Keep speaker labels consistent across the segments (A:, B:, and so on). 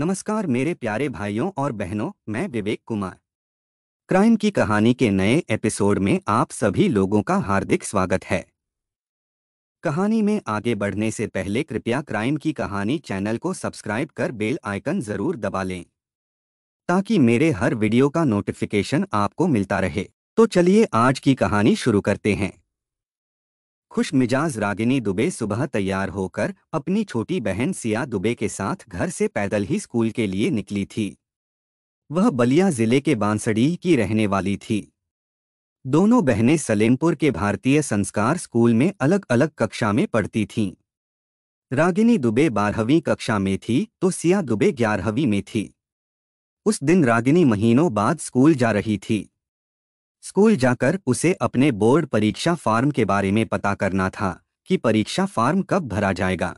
A: नमस्कार मेरे प्यारे भाइयों और बहनों, मैं विवेक कुमार। क्राइम की कहानी के नए एपिसोड में आप सभी लोगों का हार्दिक स्वागत है। कहानी में आगे बढ़ने से पहले कृपया क्राइम की कहानी चैनल को सब्सक्राइब कर बेल आइकन जरूर दबा लें ताकि मेरे हर वीडियो का नोटिफिकेशन आपको मिलता रहे। तो चलिए आज की कहानी शुरू करते हैं। खुश मिजाज रागिनी दुबे सुबह तैयार होकर अपनी छोटी बहन सिया दुबे के साथ घर से पैदल ही स्कूल के लिए निकली थी। वह बलिया जिले के बांसडी की रहने वाली थी। दोनों बहनें सलेमपुर के भारतीय संस्कार स्कूल में अलग अलग कक्षा में पढ़ती थीं। रागिनी दुबे 12वीं कक्षा में थी तो सिया दुबे 11वीं में थी। उस दिन रागिनी महीनों बाद स्कूल जा रही थी। स्कूल जाकर उसे अपने बोर्ड परीक्षा फॉर्म के बारे में पता करना था कि परीक्षा फॉर्म कब भरा जाएगा।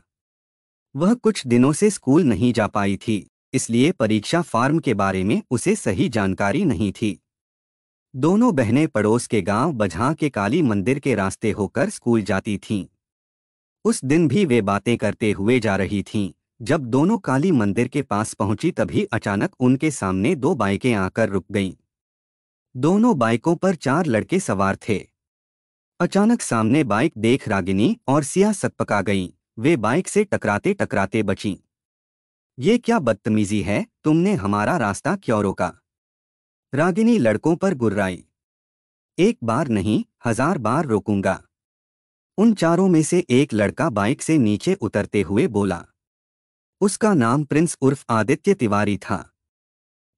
A: वह कुछ दिनों से स्कूल नहीं जा पाई थी, इसलिए परीक्षा फॉर्म के बारे में उसे सही जानकारी नहीं थी। दोनों बहनें पड़ोस के गांव बझां के काली मंदिर के रास्ते होकर स्कूल जाती थीं। उस दिन भी वे बातें करते हुए जा रही थीं। जब दोनों काली मंदिर के पास पहुंची तभी अचानक उनके सामने दो बाइकें आकर रुक गईं। दोनों बाइकों पर 4 लड़के सवार थे। अचानक सामने बाइक देख रागिनी और सिया सकपका गईं। वे बाइक से टकराते टकराते बचीं। ये क्या बदतमीजी है, तुमने हमारा रास्ता क्यों रोका? रागिनी लड़कों पर गुर्राई। एक बार नहीं, 1000 बार रोकूंगा। उन चारों में से एक लड़का बाइक से नीचे उतरते हुए बोला। उसका नाम प्रिंस उर्फ आदित्य तिवारी था।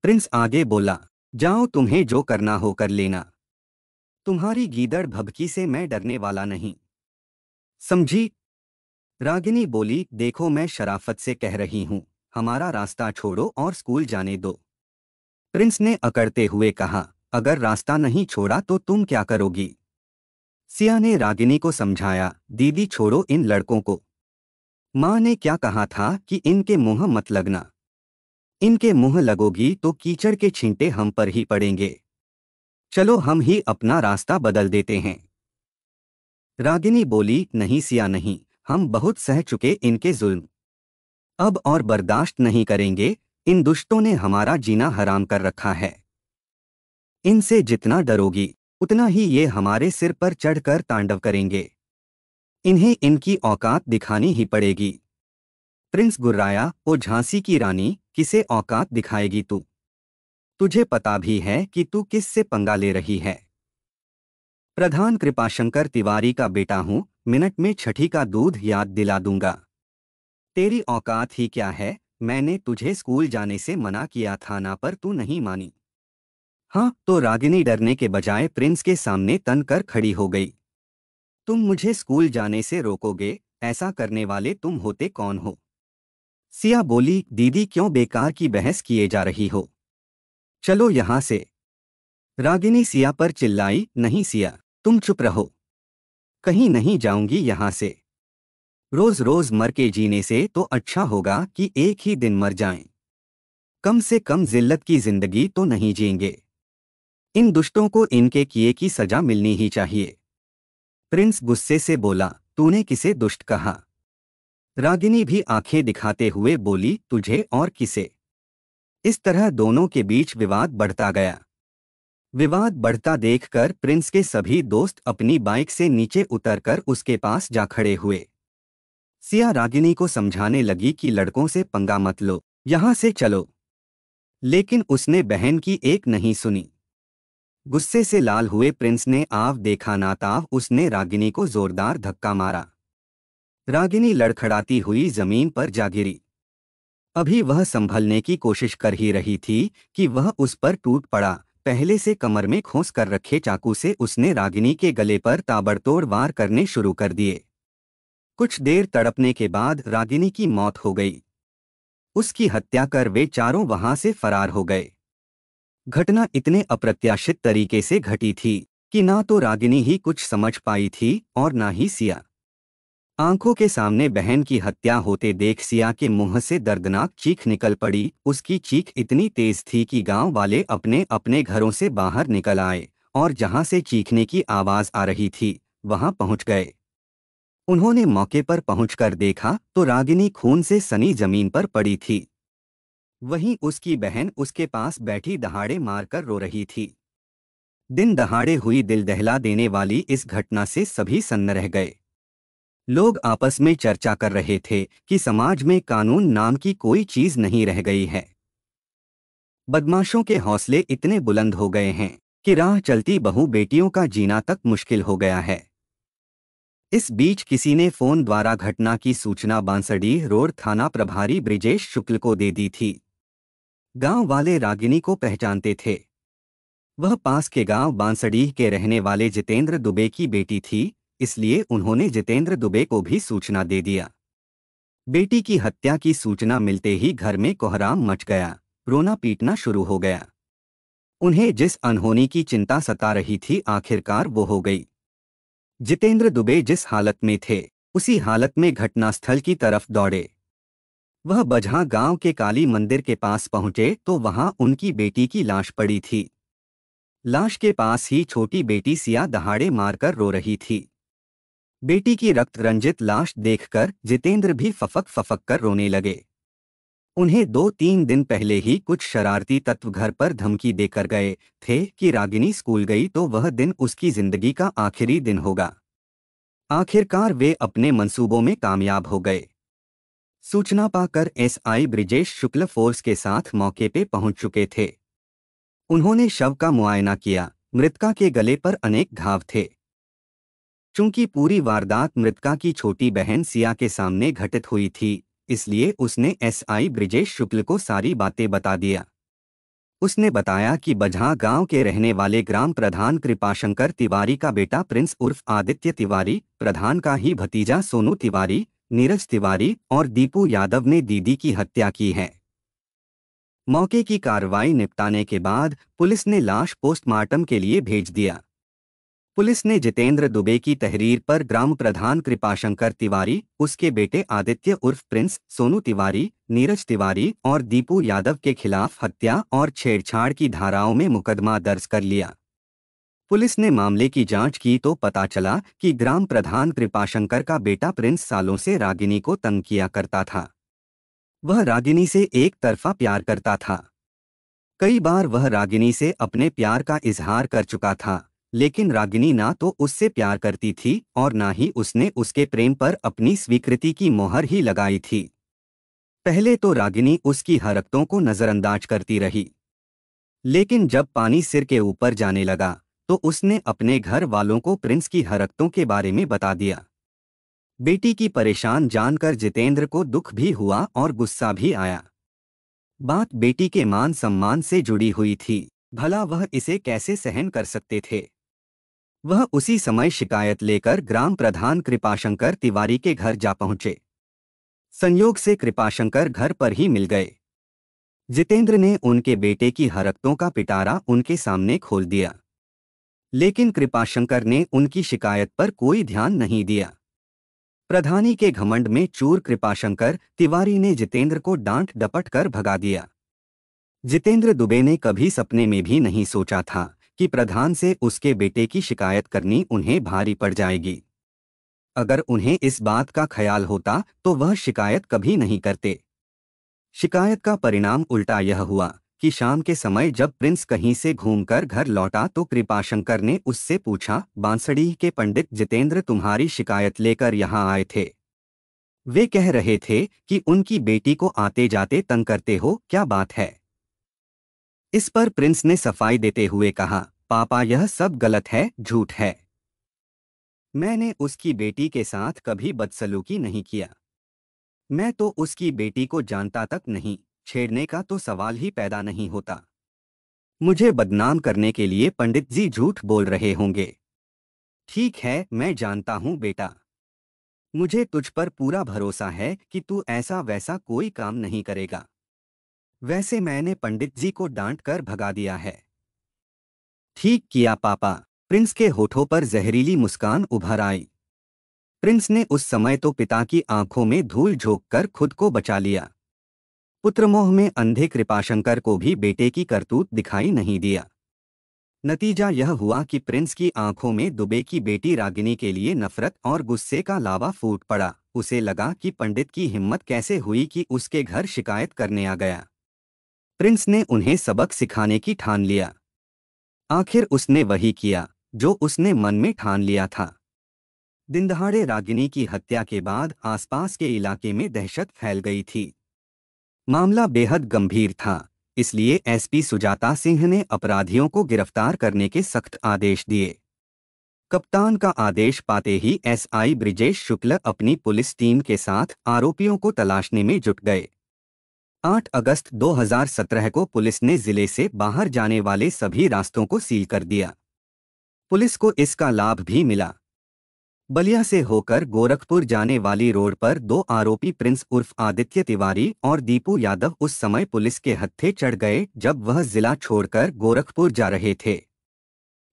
A: प्रिंस आगे बोला, जाओ, तुम्हें जो करना हो कर लेना। तुम्हारी गीदड़ भभकी से मैं डरने वाला नहीं, समझी? रागिनी बोली, देखो मैं शराफत से कह रही हूं, हमारा रास्ता छोड़ो और स्कूल जाने दो। प्रिंस ने अकड़ते हुए कहा, अगर रास्ता नहीं छोड़ा तो तुम क्या करोगी? सिया ने रागिनी को समझाया, दीदी छोड़ो इन लड़कों को। माँ ने क्या कहा था कि इनके मुंह मत लगना। इनके मुंह लगोगी तो कीचड़ के छींटे हम पर ही पड़ेंगे। चलो हम ही अपना रास्ता बदल देते हैं। रागिनी बोली, नहीं सिया नहीं, हम बहुत सह चुके इनके जुल्म। अब और बर्दाश्त नहीं करेंगे। इन दुष्टों ने हमारा जीना हराम कर रखा है। इनसे जितना डरोगी उतना ही ये हमारे सिर पर चढ़कर तांडव करेंगे। इन्हें इनकी औकात दिखानी ही पड़ेगी। प्रिंस गुर्राया, ओ झांसी की रानी, किसे औकात दिखाएगी तू? तुझे पता भी है कि तू किस से पंगा ले रही है? प्रधान कृपाशंकर तिवारी का बेटा हूं, मिनट में छठी का दूध याद दिला दूंगा। तेरी औकात ही क्या है? मैंने तुझे स्कूल जाने से मना किया था ना, पर तू नहीं मानी। हाँ, तो रागिनी डरने के बजाय प्रिंस के सामने तन कर खड़ी हो गई। तुम मुझे स्कूल जाने से रोकोगे? ऐसा करने वाले तुम होते कौन हो? सिया बोली, दीदी क्यों बेकार की बहस किए जा रही हो? चलो यहाँ से। रागिनी सिया पर चिल्लाई, नहीं सिया, तुम चुप रहो। कहीं नहीं जाऊंगी यहाँ से। रोज रोज मर के जीने से तो अच्छा होगा कि एक ही दिन मर जाएं। कम से कम जिल्लत की जिंदगी तो नहीं जिएंगे। इन दुष्टों को इनके किए की सजा मिलनी ही चाहिए। प्रिंस गुस्से से बोला, तूने किसे दुष्ट कहा? रागिनी भी आंखें दिखाते हुए बोली, तुझे और किसे? इस तरह दोनों के बीच विवाद बढ़ता गया। विवाद बढ़ता देखकर प्रिंस के सभी दोस्त अपनी बाइक से नीचे उतरकर उसके पास जा खड़े हुए। सिया रागिनी को समझाने लगी कि लड़कों से पंगा मत लो, यहाँ से चलो। लेकिन उसने बहन की एक नहीं सुनी। गुस्से से लाल हुए प्रिंस ने आव देखा ना ताव उसने रागिनी को जोरदार धक्का मारा। रागिनी लड़खड़ाती हुई जमीन पर जा गिरी। अभी वह संभलने की कोशिश कर ही रही थी कि वह उस पर टूट पड़ा। पहले से कमर में खोस कर रखे चाकू से उसने रागिनी के गले पर ताबड़तोड़ वार करने शुरू कर दिए। कुछ देर तड़पने के बाद रागिनी की मौत हो गई। उसकी हत्या कर वे चारों वहां से फरार हो गए। घटना इतने अप्रत्याशित तरीके से घटी थी कि ना तो रागिनी ही कुछ समझ पाई थी और ना ही सिया। आंखों के सामने बहन की हत्या होते देख सिया के मुंह से दर्दनाक चीख निकल पड़ी। उसकी चीख इतनी तेज थी कि गांव वाले अपने अपने घरों से बाहर निकल आए और जहां से चीखने की आवाज आ रही थी वहां पहुंच गए। उन्होंने मौके पर पहुंचकर देखा तो रागिनी खून से सनी जमीन पर पड़ी थी। वहीं उसकी बहन उसके पास बैठी दहाड़े मारकर रो रही थी। दिन दहाड़े हुई दिल दहला देने वाली इस घटना से सभी सन्न रह गए। लोग आपस में चर्चा कर रहे थे कि समाज में कानून नाम की कोई चीज नहीं रह गई है। बदमाशों के हौसले इतने बुलंद हो गए हैं कि राह चलती बहू बेटियों का जीना तक मुश्किल हो गया है। इस बीच किसी ने फोन द्वारा घटना की सूचना बांसडीह रोड थाना प्रभारी ब्रिजेश शुक्ल को दे दी थी। गांव वाले रागिनी को पहचानते थे। वह पास के गांव बांसडीह के रहने वाले जितेंद्र दुबे की बेटी थी, इसलिए उन्होंने जितेंद्र दुबे को भी सूचना दे दिया। बेटी की हत्या की सूचना मिलते ही घर में कोहराम मच गया, रोना पीटना शुरू हो गया। उन्हें जिस अनहोनी की चिंता सता रही थी आखिरकार वो हो गई। जितेंद्र दुबे जिस हालत में थे उसी हालत में घटनास्थल की तरफ दौड़े। वह बजहा गांव के काली मंदिर के पास पहुंचे तो वहां उनकी बेटी की लाश पड़ी थी। लाश के पास ही छोटी बेटी सिया दहाड़े मारकर रो रही थी। बेटी की रक्त रंजित लाश देखकर जितेंद्र भी फफक फफक कर रोने लगे। उन्हें 2-3 दिन पहले ही कुछ शरारती तत्व घर पर धमकी देकर गए थे कि रागिनी स्कूल गई तो वह दिन उसकी जिंदगी का आखिरी दिन होगा। आखिरकार वे अपने मंसूबों में कामयाब हो गए। सूचना पाकर एसआई ब्रिजेश शुक्ल फोर्स के साथ मौके पे पहुंच चुके थे। उन्होंने शव का मुआयना किया। मृतका के गले पर अनेक घाव थे। चूंकि पूरी वारदात मृतका की छोटी बहन सिया के सामने घटित हुई थी, इसलिए उसने एसआई ब्रिजेश शुक्ल को सारी बातें बता दिया। उसने बताया कि बजहा गांव के रहने वाले ग्राम प्रधान कृपाशंकर तिवारी का बेटा प्रिंस उर्फ आदित्य तिवारी, प्रधान का ही भतीजा सोनू तिवारी, नीरज तिवारी और दीपू यादव ने दीदी की हत्या की है। मौके की कार्रवाई निपटाने के बाद पुलिस ने लाश पोस्टमार्टम के लिए भेज दिया। पुलिस ने जितेंद्र दुबे की तहरीर पर ग्राम प्रधान कृपाशंकर तिवारी, उसके बेटे आदित्य उर्फ प्रिंस, सोनू तिवारी, नीरज तिवारी और दीपू यादव के खिलाफ हत्या और छेड़छाड़ की धाराओं में मुकदमा दर्ज कर लिया। पुलिस ने मामले की जांच की तो पता चला कि ग्राम प्रधान कृपाशंकर का बेटा प्रिंस सालों से रागिनी को तंग किया करता था। वह रागिनी से एक तरफा प्यार करता था। कई बार वह रागिनी से अपने प्यार का इजहार कर चुका था, लेकिन रागिनी ना तो उससे प्यार करती थी और ना ही उसने उसके प्रेम पर अपनी स्वीकृति की मोहर ही लगाई थी। पहले तो रागिनी उसकी हरकतों को नजरअंदाज करती रही, लेकिन जब पानी सिर के ऊपर जाने लगा तो उसने अपने घर वालों को प्रिंस की हरकतों के बारे में बता दिया। बेटी की परेशान जानकर जितेंद्र को दुख भी हुआ और गुस्सा भी आया। बात बेटी के मान सम्मान से जुड़ी हुई थी, भला वह इसे कैसे सहन कर सकते थे। वह उसी समय शिकायत लेकर ग्राम प्रधान कृपाशंकर तिवारी के घर जा पहुंचे। संयोग से कृपाशंकर घर पर ही मिल गए। जितेंद्र ने उनके बेटे की हरकतों का पिटारा उनके सामने खोल दिया, लेकिन कृपाशंकर ने उनकी शिकायत पर कोई ध्यान नहीं दिया। प्रधानी के घमंड में चूर कृपाशंकर तिवारी ने जितेंद्र को डांट डपट कर भगा दिया। जितेंद्र दुबे ने कभी सपने में भी नहीं सोचा था कि प्रधान से उसके बेटे की शिकायत करनी उन्हें भारी पड़ जाएगी। अगर उन्हें इस बात का ख्याल होता तो वह शिकायत कभी नहीं करते। शिकायत का परिणाम उल्टा यह हुआ कि शाम के समय जब प्रिंस कहीं से घूमकर घर लौटा तो कृपाशंकर ने उससे पूछा, बांसडीह के पंडित जितेंद्र तुम्हारी शिकायत लेकर यहाँ आए थे। वे कह रहे थे कि उनकी बेटी को आते जाते तंग करते हो, क्या बात है? इस पर प्रिंस ने सफाई देते हुए कहा, पापा यह सब गलत है, झूठ है। मैंने उसकी बेटी के साथ कभी बदसलूकी नहीं किया। मैं तो उसकी बेटी को जानता तक नहीं, छेड़ने का तो सवाल ही पैदा नहीं होता। मुझे बदनाम करने के लिए पंडित जी झूठ बोल रहे होंगे। ठीक है, मैं जानता हूँ बेटा। मुझे तुझ पर पूरा भरोसा है कि तू ऐसा वैसा कोई काम नहीं करेगा। वैसे मैंने पंडित जी को डांट कर भगा दिया है। ठीक किया पापा। प्रिंस के होठों पर जहरीली मुस्कान उभर आई। प्रिंस ने उस समय तो पिता की आंखों में धूल झोंककर खुद को बचा लिया। पुत्रमोह में अंधे कृपाशंकर को भी बेटे की करतूत दिखाई नहीं दिया। नतीजा यह हुआ कि प्रिंस की आंखों में दुबे की बेटी रागिनी के लिए नफरत और गुस्से का लावा फूट पड़ा। उसे लगा कि पंडित की हिम्मत कैसे हुई कि उसके घर शिकायत करने आ गया। प्रिंस ने उन्हें सबक सिखाने की ठान लिया। आखिर उसने वही किया जो उसने मन में ठान लिया था। दिनदहाड़े रागिनी की हत्या के बाद आसपास के इलाके में दहशत फैल गई थी। मामला बेहद गंभीर था, इसलिए एसपी सुजाता सिंह ने अपराधियों को गिरफ्तार करने के सख्त आदेश दिए। कप्तान का आदेश पाते ही एसआई ब्रिजेश शुक्ल अपनी पुलिस टीम के साथ आरोपियों को तलाशने में जुट गए। 8 अगस्त 2017 को पुलिस ने जिले से बाहर जाने वाले सभी रास्तों को सील कर दिया। पुलिस को इसका लाभ भी मिला। बलिया से होकर गोरखपुर जाने वाली रोड पर 2 आरोपी प्रिंस उर्फ आदित्य तिवारी और दीपू यादव उस समय पुलिस के हत्थे चढ़ गए जब वह जिला छोड़कर गोरखपुर जा रहे थे।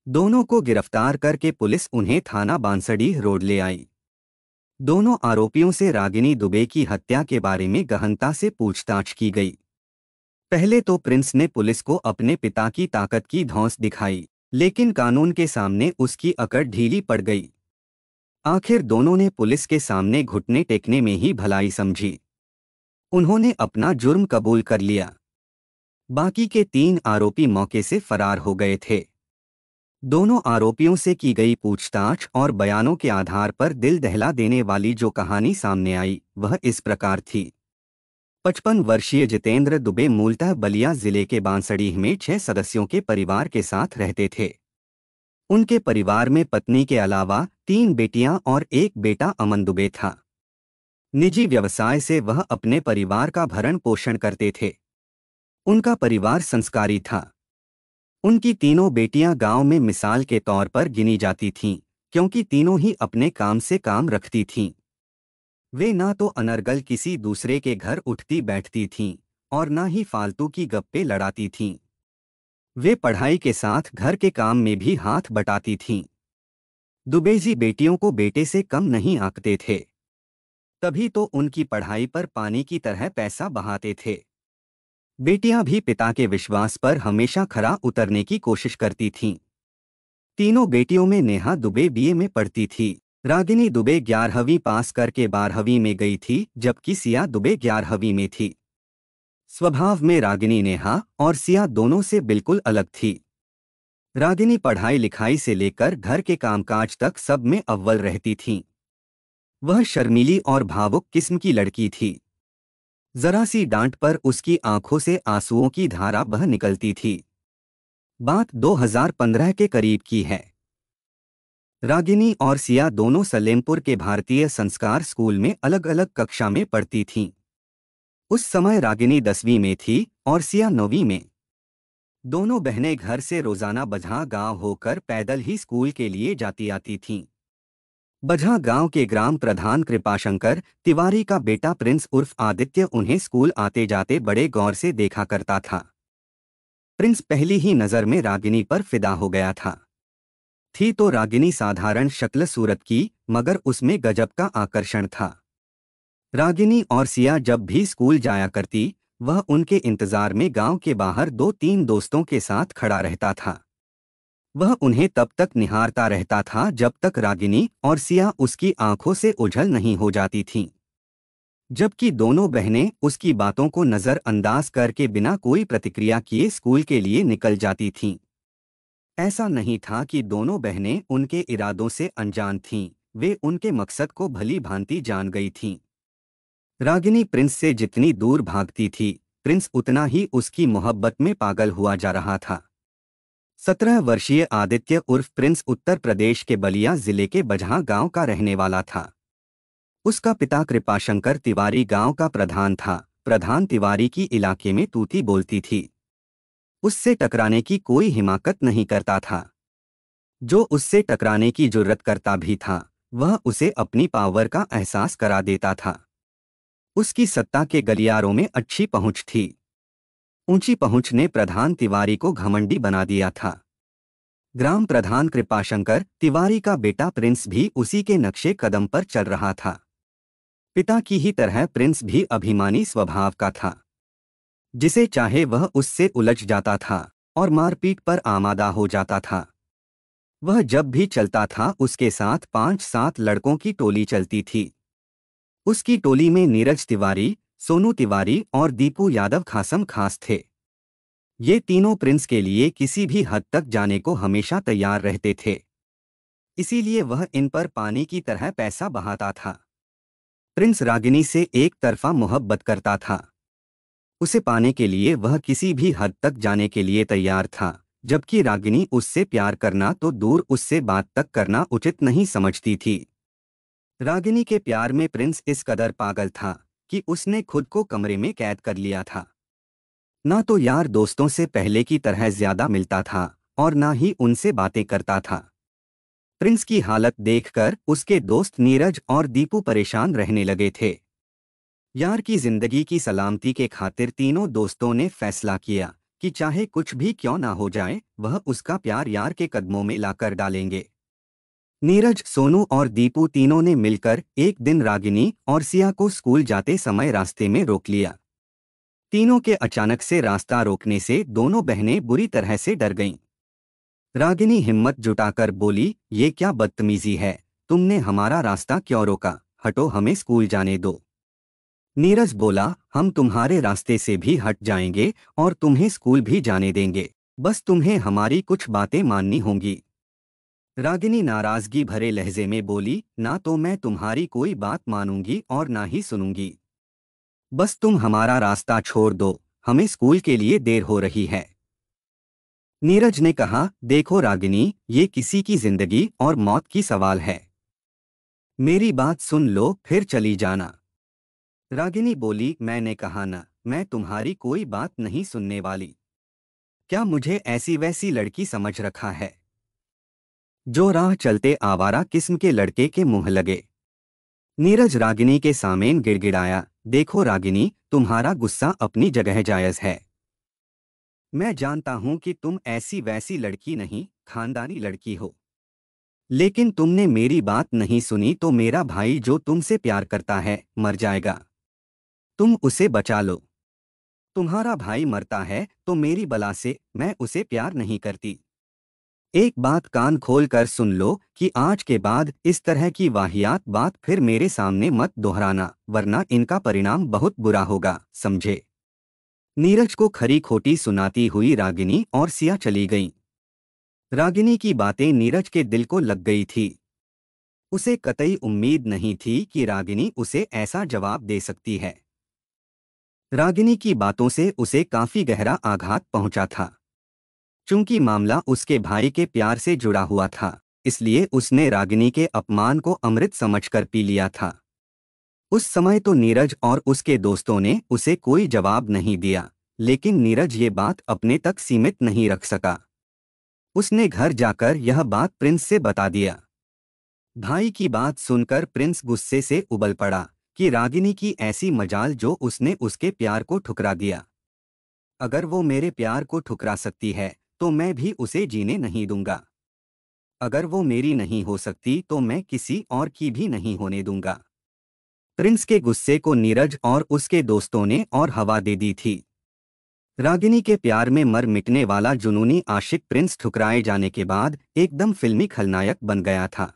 A: दोनों को गिरफ्तार करके पुलिस उन्हें थाना बांसडीह रोड ले आई। दोनों आरोपियों से रागिनी दुबे की हत्या के बारे में गहनता से पूछताछ की गई। पहले तो प्रिंस ने पुलिस को अपने पिता की ताकत की धौंस दिखाई, लेकिन कानून के सामने उसकी अकड़ ढीली पड़ गई। आखिर दोनों ने पुलिस के सामने घुटने टेकने में ही भलाई समझी। उन्होंने अपना जुर्म कबूल कर लिया। बाकी के 3 आरोपी मौके से फरार हो गए थे। दोनों आरोपियों से की गई पूछताछ और बयानों के आधार पर दिल दहला देने वाली जो कहानी सामने आई वह इस प्रकार थी। 55 वर्षीय जितेंद्र दुबे मूलतः बलिया जिले के बांसडीह में 6 सदस्यों के परिवार के साथ रहते थे। उनके परिवार में पत्नी के अलावा 3 बेटियां और 1 बेटा अमन दुबे था। निजी व्यवसाय से वह अपने परिवार का भरण पोषण करते थे। उनका परिवार संस्कारी था। उनकी तीनों बेटियां गांव में मिसाल के तौर पर गिनी जाती थीं, क्योंकि तीनों ही अपने काम से काम रखती थीं। वे ना तो अनर्गल किसी दूसरे के घर उठती बैठती थीं और ना ही फालतू की गप्पे लड़ाती थीं। वे पढ़ाई के साथ घर के काम में भी हाथ बटाती थीं। दुबेजी बेटियों को बेटे से कम नहीं आंकते थे, तभी तो उनकी पढ़ाई पर पानी की तरह पैसा बहाते थे। बेटियां भी पिता के विश्वास पर हमेशा खरा उतरने की कोशिश करती थीं। तीनों बेटियों में नेहा दुबे बीए में पढ़ती थी। रागिनी दुबे 11वीं पास करके 12वीं में गई थी, जबकि सिया दुबे 11वीं में थी। स्वभाव में रागिनी नेहा और सिया दोनों से बिल्कुल अलग थी। रागिनी पढ़ाई लिखाई से लेकर घर के कामकाज तक सब में अव्वल रहती थीं। वह शर्मीली और भावुक किस्म की लड़की थी। जरा सी डांट पर उसकी आंखों से आंसुओं की धारा बह निकलती थी। बात 2015 के करीब की है। रागिनी और सिया दोनों सलेमपुर के भारतीय संस्कार स्कूल में अलग अलग कक्षा में पढ़ती थीं। उस समय रागिनी 10वीं में थी और सिया 9वीं में। दोनों बहनें घर से रोजाना बझा गांव होकर पैदल ही स्कूल के लिए जाती आती थीं। बझा गांव के ग्राम प्रधान कृपाशंकर तिवारी का बेटा प्रिंस उर्फ आदित्य उन्हें स्कूल आते जाते बड़े गौर से देखा करता था। प्रिंस पहली ही नज़र में रागिनी पर फिदा हो गया था। थी तो रागिनी साधारण शक्ल सूरत की, मगर उसमें गजब का आकर्षण था। रागिनी और सिया जब भी स्कूल जाया करती, वह उनके इंतजार में गांव के बाहर 2-3 दोस्तों के साथ खड़ा रहता था। वह उन्हें तब तक निहारता रहता था जब तक रागिनी और सिया उसकी आंखों से ओझल नहीं हो जाती थीं। जबकि दोनों बहनें उसकी बातों को नज़रअंदाज करके बिना कोई प्रतिक्रिया किए स्कूल के लिए निकल जाती थीं। ऐसा नहीं था कि दोनों बहनें उनके इरादों से अनजान थीं, वे उनके मकसद को भली भांति जान गई थीं। रागिनी प्रिंस से जितनी दूर भागती थी, प्रिंस उतना ही उसकी मोहब्बत में पागल हुआ जा रहा था। 17 वर्षीय आदित्य उर्फ प्रिंस उत्तर प्रदेश के बलिया जिले के बझा गांव का रहने वाला था। उसका पिता कृपाशंकर तिवारी गांव का प्रधान था। प्रधान तिवारी की इलाके में तूती बोलती थी। उससे टकराने की कोई हिमाकत नहीं करता था। जो उससे टकराने की जुर्रत करता भी था, वह उसे अपनी पावर का एहसास करा देता था। उसकी सत्ता के गलियारों में अच्छी पहुंच थी। ऊंची पहुंच ने प्रधान तिवारी को घमंडी बना दिया था। ग्राम प्रधान कृपाशंकर तिवारी का बेटा प्रिंस भी उसी के नक्शे कदम पर चल रहा था। पिता की ही तरह प्रिंस भी अभिमानी स्वभाव का था। जिसे चाहे वह उससे उलझ जाता था और मारपीट पर आमादा हो जाता था। वह जब भी चलता था उसके साथ 5-7 लड़कों की टोली चलती थी। उसकी टोली में नीरज तिवारी, सोनू तिवारी और दीपू यादव खासम खास थे। ये तीनों प्रिंस के लिए किसी भी हद तक जाने को हमेशा तैयार रहते थे। इसीलिए वह इन पर पानी की तरह पैसा बहाता था। प्रिंस रागिनी से एक तरफा मोहब्बत करता था। उसे पाने के लिए वह किसी भी हद तक जाने के लिए तैयार था, जबकि रागिनी उससे प्यार करना तो दूर उससे बात तक करना उचित नहीं समझती थी। रागिनी के प्यार में प्रिंस इस कदर पागल था कि उसने खुद को कमरे में कैद कर लिया था। ना तो यार दोस्तों से पहले की तरह ज्यादा मिलता था और ना ही उनसे बातें करता था। प्रिंस की हालत देखकर उसके दोस्त नीरज और दीपू परेशान रहने लगे थे। यार की जिंदगी की सलामती के खातिर तीनों दोस्तों ने फैसला किया कि चाहे कुछ भी क्यों ना हो जाए, वह उसका प्यार यार के कदमों में लाकर डालेंगे। नीरज, सोनू और दीपू तीनों ने मिलकर एक दिन रागिनी और सिया को स्कूल जाते समय रास्ते में रोक लिया। तीनों के अचानक से रास्ता रोकने से दोनों बहनें बुरी तरह से डर गईं। रागिनी हिम्मत जुटाकर बोली, ये क्या बदतमीजी है, तुमने हमारा रास्ता क्यों रोका, हटो, हमें स्कूल जाने दो। नीरज बोला, हम तुम्हारे रास्ते से भी हट जाएंगे और तुम्हें स्कूल भी जाने देंगे, बस तुम्हें हमारी कुछ बातें माननी होंगी। रागिनी नाराजगी भरे लहजे में बोली, ना तो मैं तुम्हारी कोई बात मानूंगी और ना ही सुनूंगी, बस तुम हमारा रास्ता छोड़ दो, हमें स्कूल के लिए देर हो रही है। नीरज ने कहा, देखो रागिनी, ये किसी की जिंदगी और मौत की सवाल है, मेरी बात सुन लो फिर चली जाना। रागिनी बोली, मैंने कहा ना, मैं तुम्हारी कोई बात नहीं सुनने वाली। क्या मुझे ऐसी वैसी लड़की समझ रखा है जो राह चलते आवारा किस्म के लड़के के मुंह लगे। नीरज रागिनी के सामने गिड़गिड़ाया, देखो रागिनी, तुम्हारा गुस्सा अपनी जगह जायज है। मैं जानता हूं कि तुम ऐसी वैसी लड़की नहीं, खानदानी लड़की हो, लेकिन तुमने मेरी बात नहीं सुनी तो मेरा भाई जो तुमसे प्यार करता है मर जाएगा। तुम उसे बचा लो। तुम्हारा भाई मरता है तो मेरी बला से मैं उसे प्यार नहीं करती। एक बात कान खोल कर सुन लो कि आज के बाद इस तरह की वाहियात बात फिर मेरे सामने मत दोहराना, वरना इनका परिणाम बहुत बुरा होगा, समझे। नीरज को खरी खोटी सुनाती हुई रागिनी और सिया चली गईं। रागिनी की बातें नीरज के दिल को लग गई थी। उसे कतई उम्मीद नहीं थी कि रागिनी उसे ऐसा जवाब दे सकती है। रागिनी की बातों से उसे काफी गहरा आघात पहुंचा था। चूंकि मामला उसके भाई के प्यार से जुड़ा हुआ था, इसलिए उसने रागिनी के अपमान को अमृत समझकर पी लिया था। उस समय तो नीरज और उसके दोस्तों ने उसे कोई जवाब नहीं दिया, लेकिन नीरज ये बात अपने तक सीमित नहीं रख सका। उसने घर जाकर यह बात प्रिंस से बता दिया। भाई की बात सुनकर प्रिंस गुस्से से उबल पड़ा कि रागिनी की ऐसी मजाल जो उसने उसके प्यार को ठुकरा दिया। अगर वो मेरे प्यार को ठुकरा सकती है तो मैं भी उसे जीने नहीं दूंगा। अगर वो मेरी नहीं हो सकती तो मैं किसी और की भी नहीं होने दूंगा। प्रिंस के गुस्से को नीरज और उसके दोस्तों ने और हवा दे दी थी। रागिनी के प्यार में मर मिटने वाला जुनूनी आशिक प्रिंस ठुकराए जाने के बाद एकदम फिल्मी खलनायक बन गया था।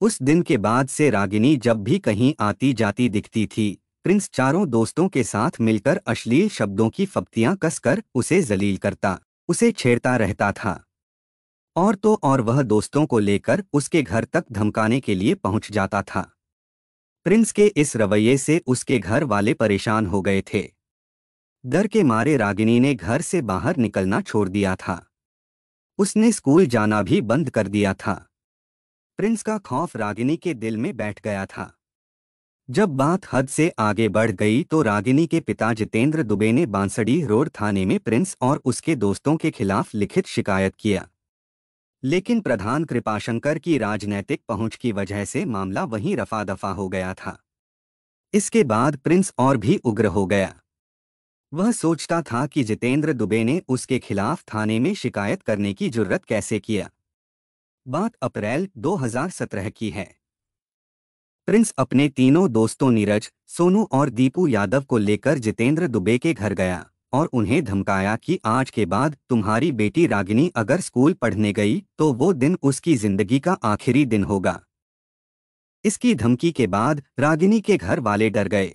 A: उस दिन के बाद से रागिनी जब भी कहीं आती जाती दिखती थी, प्रिंस चारों दोस्तों के साथ मिलकर अश्लील शब्दों की फप्तियां कसकर उसे जलील करता, उसे छेड़ता रहता था। और तो और वह दोस्तों को लेकर उसके घर तक धमकाने के लिए पहुंच जाता था। प्रिंस के इस रवैये से उसके घर वाले परेशान हो गए थे। डर के मारे रागिनी ने घर से बाहर निकलना छोड़ दिया था। उसने स्कूल जाना भी बंद कर दिया था। प्रिंस का खौफ रागिनी के दिल में बैठ गया था। जब बात हद से आगे बढ़ गई तो रागिनी के पिता जितेंद्र दुबे ने बांसड़ी रोड थाने में प्रिंस और उसके दोस्तों के खिलाफ लिखित शिकायत किया। लेकिन प्रधान कृपाशंकर की राजनैतिक पहुंच की वजह से मामला वहीं रफा दफा हो गया था। इसके बाद प्रिंस और भी उग्र हो गया। वह सोचता था कि जितेंद्र दुबे ने उसके खिलाफ थाने में शिकायत करने की जुर्रत कैसे किया। बात अप्रैल 2017 की है। प्रिंस अपने तीनों दोस्तों नीरज, सोनू और दीपू यादव को लेकर जितेंद्र दुबे के घर गया और उन्हें धमकाया कि आज के बाद तुम्हारी बेटी रागिनी अगर स्कूल पढ़ने गई तो वो दिन उसकी जिंदगी का आखिरी दिन होगा। इसकी धमकी के बाद रागिनी के घर वाले डर गए।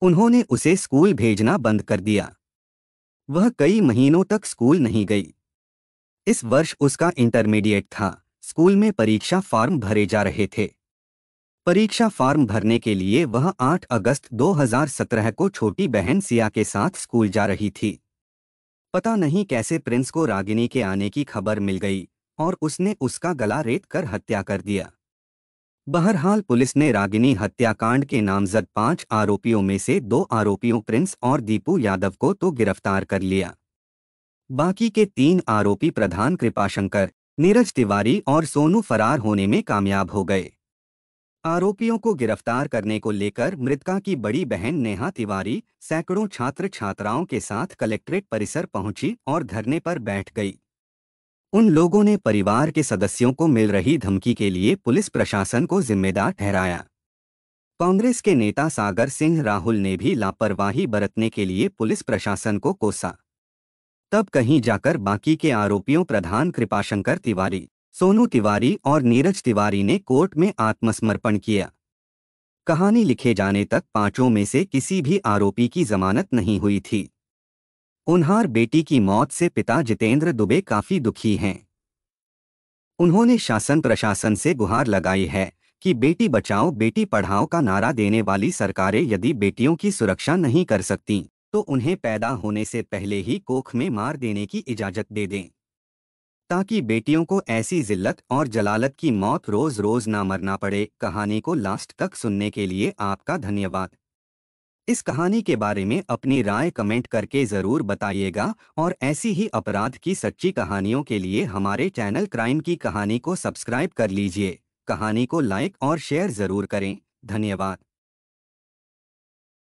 A: उन्होंने उसे स्कूल भेजना बंद कर दिया। वह कई महीनों तक स्कूल नहीं गई। इस वर्ष उसका इंटरमीडिएट था। स्कूल में परीक्षा फॉर्म भरे जा रहे थे। परीक्षा फॉर्म भरने के लिए वह 8 अगस्त 2017 को छोटी बहन सिया के साथ स्कूल जा रही थी। पता नहीं कैसे प्रिंस को रागिनी के आने की खबर मिल गई और उसने उसका गला रेत कर हत्या कर दिया। बहरहाल पुलिस ने रागिनी हत्याकांड के नामजद 5 आरोपियों में से 2 आरोपियों प्रिंस और दीपू यादव को तो गिरफ्तार कर लिया। बाकी के 3 आरोपी प्रधान कृपाशंकर, नीरज तिवारी और सोनू फरार होने में कामयाब हो गए। आरोपियों को गिरफ्तार करने को लेकर मृतका की बड़ी बहन नेहा तिवारी सैकड़ों छात्र छात्राओं के साथ कलेक्ट्रेट परिसर पहुंची और धरने पर बैठ गई। उन लोगों ने परिवार के सदस्यों को मिल रही धमकी के लिए पुलिस प्रशासन को जिम्मेदार ठहराया। कांग्रेस के नेता सागर सिंह राहुल ने भी लापरवाही बरतने के लिए पुलिस प्रशासन को कोसा। तब कहीं जाकर बाकी के आरोपियों प्रधान कृपाशंकर तिवारी, सोनू तिवारी और नीरज तिवारी ने कोर्ट में आत्मसमर्पण किया। कहानी लिखे जाने तक पांचों में से किसी भी आरोपी की जमानत नहीं हुई थी। उन्हार बेटी की मौत से पिता जितेंद्र दुबे काफी दुखी हैं। उन्होंने शासन प्रशासन से गुहार लगाई है कि बेटी बचाओ बेटी पढ़ाओ का नारा देने वाली सरकारें यदि बेटियों की सुरक्षा नहीं कर सकती तो उन्हें पैदा होने से पहले ही कोख में मार देने की इजाजत दे दें, ताकि बेटियों को ऐसी जिल्लत और जलालत की मौत रोज रोज ना मरना पड़े। कहानी को लास्ट तक सुनने के लिए आपका धन्यवाद। इस कहानी के बारे में अपनी राय कमेंट करके ज़रूर बताइएगा और ऐसी ही अपराध की सच्ची कहानियों के लिए हमारे चैनल क्राइम की कहानी को सब्सक्राइब कर लीजिए। कहानी को लाइक और शेयर ज़रूर करें। धन्यवाद।